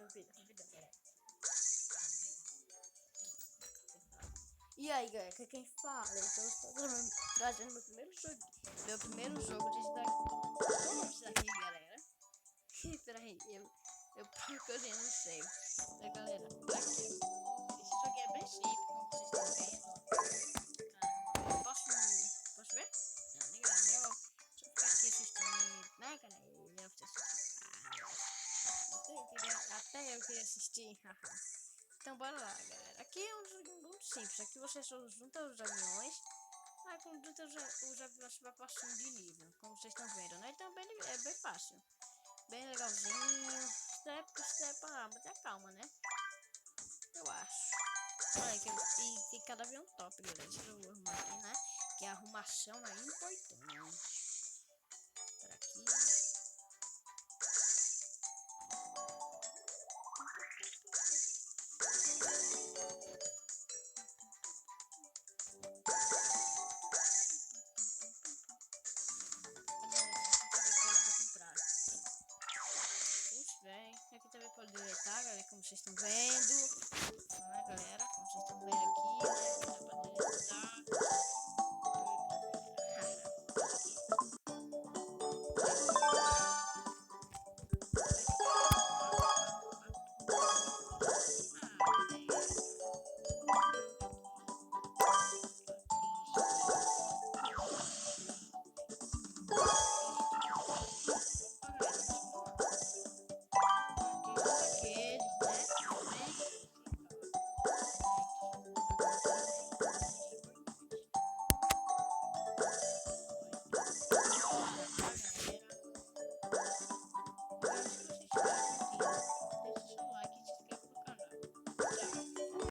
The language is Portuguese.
Convida, galera. E aí, galera, que quem fala? Então, eu estou trazendo meu primeiro jogo desse daqui. Como isso daqui, galera? Peraí, eu procurei, não sei. Então, galera, aqui, esse jogo é bem simples, como vocês estão vendo. Caramba, eu posso ver? Não, nem galera, deixa eu ficar aqui assistindo, né, galera? Até eu queria assistir, haha. Então bora lá, galera. Aqui é um jogo muito simples. Aqui você só junta os aviões. Aí quando junta os aviões você vai passando de nível, como vocês estão vendo, né? Então é bem fácil. Bem legalzinho. Step mas é calma, né? Eu acho. Olha, e tem cada avião top, galera. Deixa eu arrumar aqui, né? Que a arrumação é importante. Por aqui. Aqui também pode deletar, galera, como vocês estão vendo, né, galera, como vocês estão vendo aqui, né, dá pra deletar,